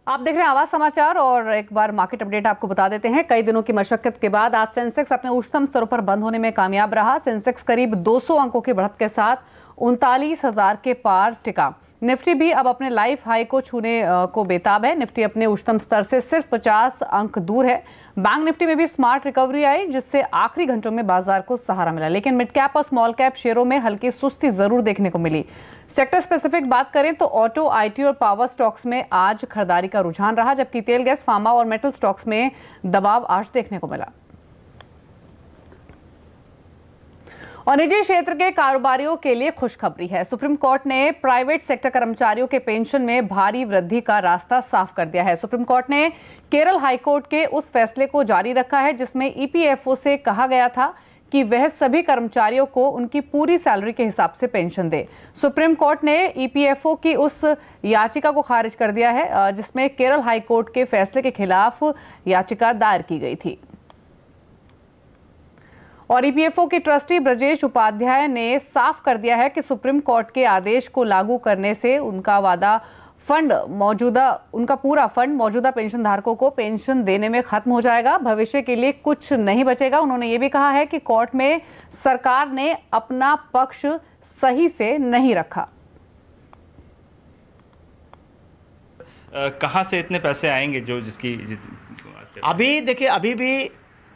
आप देख रहे हैं आवाज समाचार और एक बार मार्केट अपडेट आपको बता देते हैं। कई दिनों की मशक्कत के बाद आज सेंसेक्स अपने उच्चतम स्तरों पर बंद होने में कामयाब रहा। सेंसेक्स करीब 200 अंकों की बढ़त के साथ 39,000 के पार टिका। निफ्टी भी अब अपने लाइफ हाई को छूने को बेताब है। निफ्टी अपने उच्चतम स्तर से सिर्फ 50 अंक दूर है। बैंक निफ्टी में भी स्मार्ट रिकवरी आई, जिससे आखिरी घंटों में बाजार को सहारा मिला, लेकिन मिड कैप और स्मॉल कैप शेयरों में हल्की सुस्ती जरूर देखने को मिली। सेक्टर स्पेसिफिक बात करें तो ऑटो, आईटी और पावर स्टॉक्स में आज खरीदारी का रुझान रहा, जबकि तेल, गैस, फार्मा और मेटल स्टॉक्स में दबाव आज देखने को मिला। और निजी क्षेत्र के कारोबारियों के लिए खुशखबरी है। सुप्रीम कोर्ट ने प्राइवेट सेक्टर कर्मचारियों के पेंशन में भारी वृद्धि का रास्ता साफ कर दिया है। सुप्रीम कोर्ट ने केरल हाईकोर्ट के उस फैसले को जारी रखा है जिसमें ईपीएफओ से कहा गया था कि वह सभी कर्मचारियों को उनकी पूरी सैलरी के हिसाब से पेंशन दे। सुप्रीम कोर्ट ने ईपीएफओ की उस याचिका को खारिज कर दिया है जिसमें केरल हाईकोर्ट के फैसले के खिलाफ याचिका दायर की गई थी। और ईपीएफओ के ट्रस्टी ब्रजेश उपाध्याय ने साफ कर दिया है कि सुप्रीम कोर्ट के आदेश को लागू करने से उनका पूरा फंड मौजूदा पेंशन धारकों को पेंशन देने में खत्म हो जाएगा। भविष्य के लिए कुछ नहीं बचेगा। उन्होंने ये भी कहा है कि कोर्ट में सरकार ने अपना पक्ष सही से नहीं रखा। कहां से इतने पैसे आएंगे अभी देखिए, अभी भी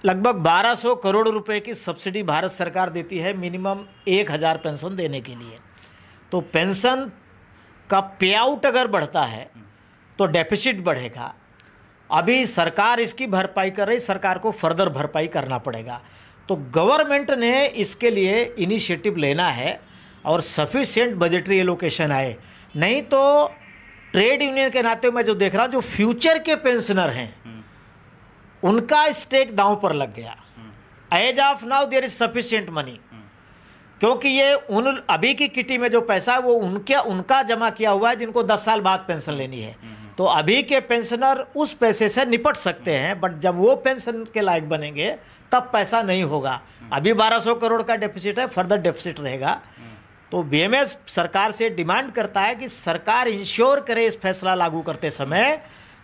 लगभग 1200 करोड़ रुपए की सब्सिडी भारत सरकार देती है मिनिमम 1000 पेंशन देने के लिए। तो पेंशन का पे आउट अगर बढ़ता है तो डेफिसिट बढ़ेगा। अभी सरकार इसकी भरपाई कर रही, सरकार को फर्दर भरपाई करना पड़ेगा। तो गवर्नमेंट ने इसके लिए इनिशिएटिव लेना है और सफिशिएंट बजटरी एलोकेशन आए। नहीं तो ट्रेड यूनियन के नाते मैं जो देख रहा हूँ, जो फ्यूचर के पेंशनर हैं उनका स्टेक दांव पर लग गया। As of now there is sufficient money, क्योंकि ये अभी की किटी में जो पैसा है वो उनका जमा किया हुआ है जिनको 10 साल बाद पेंशन लेनी है। तो अभी के पेंशनर उस पैसे से निपट सकते हैं, बट जब वो पेंशन के लायक बनेंगे तब पैसा नहीं होगा। अभी 1200 करोड़ का डेफिसिट है, फर्दर डेफिसिट रहेगा। तो बीएमएस सरकार से डिमांड करता है कि सरकार इंश्योर करे इस फैसला लागू करते समय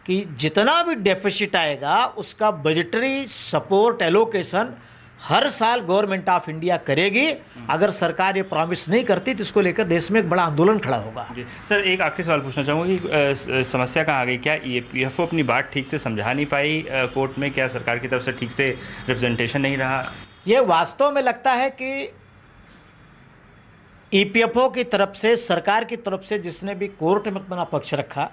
कि जितना भी डेफिसिट आएगा उसका बजटरी सपोर्ट एलोकेशन हर साल गवर्नमेंट ऑफ इंडिया करेगी। अगर सरकार ये प्रॉमिस नहीं करती तो इसको लेकर देश में एक बड़ा आंदोलन खड़ा होगा। सर, एक आखिरी सवाल पूछना चाहूँगा कि समस्या कहाँ आ गई? क्या ईपीएफओ अपनी बात ठीक से समझा नहीं पाई कोर्ट में? क्या सरकार की तरफ से ठीक से रिप्रेजेंटेशन नहीं रहा? ये वास्तव में लगता है कि ईपीएफओ की तरफ से, सरकार की तरफ से जिसने भी कोर्ट में अपना पक्ष रखा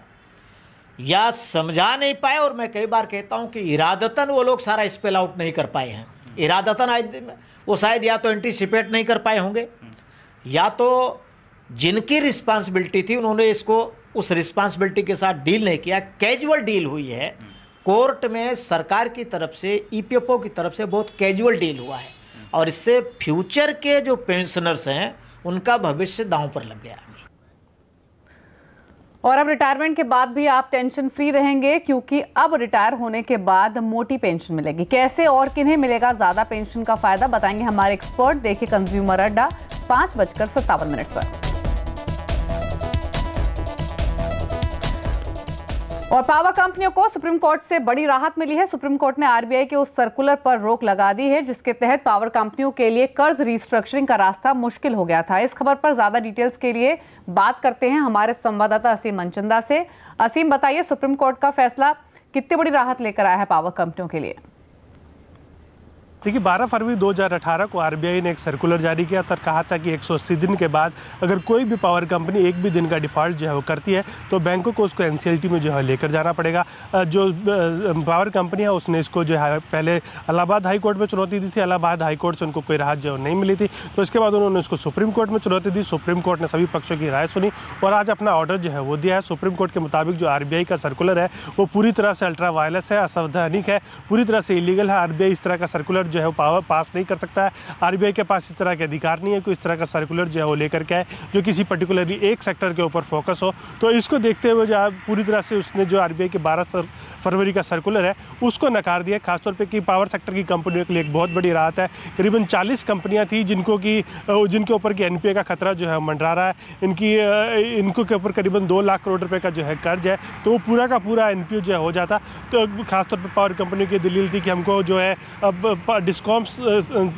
या समझा नहीं पाए, और मैं कई बार कहता हूं कि इरादतन वो लोग सारा स्पेल आउट नहीं कर पाए हैं। इरादतन वो शायद या तो एंटीसिपेट नहीं कर पाए होंगे, या तो जिनकी रिस्पांसिबिलिटी थी उन्होंने इसको उस रिस्पांसिबिलिटी के साथ डील नहीं किया। कैजुअल डील हुई है कोर्ट में। सरकार की तरफ से, ईपीएफओ की तरफ से बहुत कैजुअल डील हुआ है, और इससे फ्यूचर के जो पेंशनर्स हैं उनका भविष्य दांव पर लग गया। और अब रिटायरमेंट के बाद भी आप टेंशन फ्री रहेंगे, क्योंकि अब रिटायर होने के बाद मोटी पेंशन मिलेगी। कैसे और किन्हें मिलेगा ज्यादा पेंशन का फायदा, बताएंगे हमारे एक्सपर्ट। देखिए कंज्यूमर अड्डा 5:57 पर। और पावर कंपनियों को सुप्रीम कोर्ट से बड़ी राहत मिली है। सुप्रीम कोर्ट ने आरबीआई के उस सर्कुलर पर रोक लगा दी है जिसके तहत पावर कंपनियों के लिए कर्ज रिस्ट्रक्चरिंग का रास्ता मुश्किल हो गया था। इस खबर पर ज्यादा डिटेल्स के लिए बात करते हैं हमारे संवाददाता असीम मनचंदा से। असीम, बताइए सुप्रीम कोर्ट का फैसला कितनी बड़ी राहत लेकर आया है पावर कंपनियों के लिए? देखिए, 12 फरवरी 2018 को आरबीआई ने एक सर्कुलर जारी किया था और कहा था कि 180 दिन के बाद अगर कोई भी पावर कंपनी एक भी दिन का डिफ़ॉल्ट जो है वो करती है तो बैंकों को उसको एनसीएलटी में जो है लेकर जाना पड़ेगा। जो पावर कंपनी है उसने इसको जो है पहले इलाहाबाद हाई कोर्ट में चुनौती दी थी। इलाहाबाद हाई कोर्ट से उनको कोई राहत जो नहीं मिली थी, तो इसके बाद उन्होंने उसको सुप्रीम कोर्ट में चुनौती दी। सुप्रीम कोर्ट ने सभी पक्षों की राय सुनी और आज अपना ऑर्डर जो है वो दिया है। सुप्रीम कोर्ट के मुताबिक जो आरबीआई का सर्कुलर है वो पूरी तरह से अल्ट्रा वायरलेस है, असंवैधानिक है, पूरी तरह से इलीगल है। आरबीआई इस तरह का सर्कुलर जो है वो पास नहीं कर सकता है। आरबीआई के पास इस तरह के अधिकार नहीं है कि इस तरह का सर्कुलर जो है वो लेकर के आए जो किसी पर्टिकुलरली एक सेक्टर के ऊपर फोकस हो। तो इसको देखते हुए जो पूरी तरह से उसने जो आरबीआई के 12 फरवरी का सर्कुलर है उसको नकार दिया, खासतौर पे कि पावर सेक्टर की कंपनियों के लिए एक बहुत बड़ी राहत है। करीबन 40 कंपनियां थी जिनके ऊपर की एनपीए का खतरा जो है मंडरा रहा है। इनको के ऊपर करीबन 2 लाख करोड़ रुपए का जो है कर्ज है, तो वो पूरा का पूरा एनपीए जो है हो जाता। तो खासतौर पर पावर कंपनी की दलील थी कि हमको जो है अब डिस्कॉम्स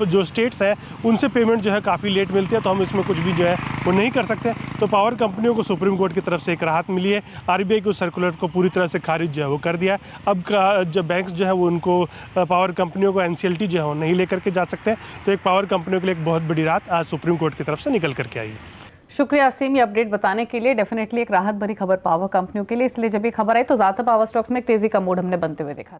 जो स्टेट्स है उनसे पेमेंट जो है काफ़ी लेट मिलती है, तो हम इसमें कुछ भी जो है वो नहीं कर सकते। तो पावर कंपनियों को सुप्रीम कोर्ट की तरफ से एक राहत मिली है। आरबीआई को सर्कुलर को पूरी तरह से खारिज जो है वो कर दिया। अब जब बैंक्स जो है वो उनको पावर कंपनियों को एनसीएलटी जो है वो नहीं लेकर के जा सकते, तो एक पावर कंपनियों के लिए एक बहुत बड़ी राहत आज सुप्रीम कोर्ट की तरफ से निकल करके आई है। शुक्रिया असीम, ये अपडेट बताने के लिए। डेफिनेटली एक राहत भरी खबर पावर कंपनियों के लिए, इसलिए जब ये खबर आई तो ज़्यादातर पावर स्टॉक्स में एक तेजी का मूड हमने बनते हुए देखा।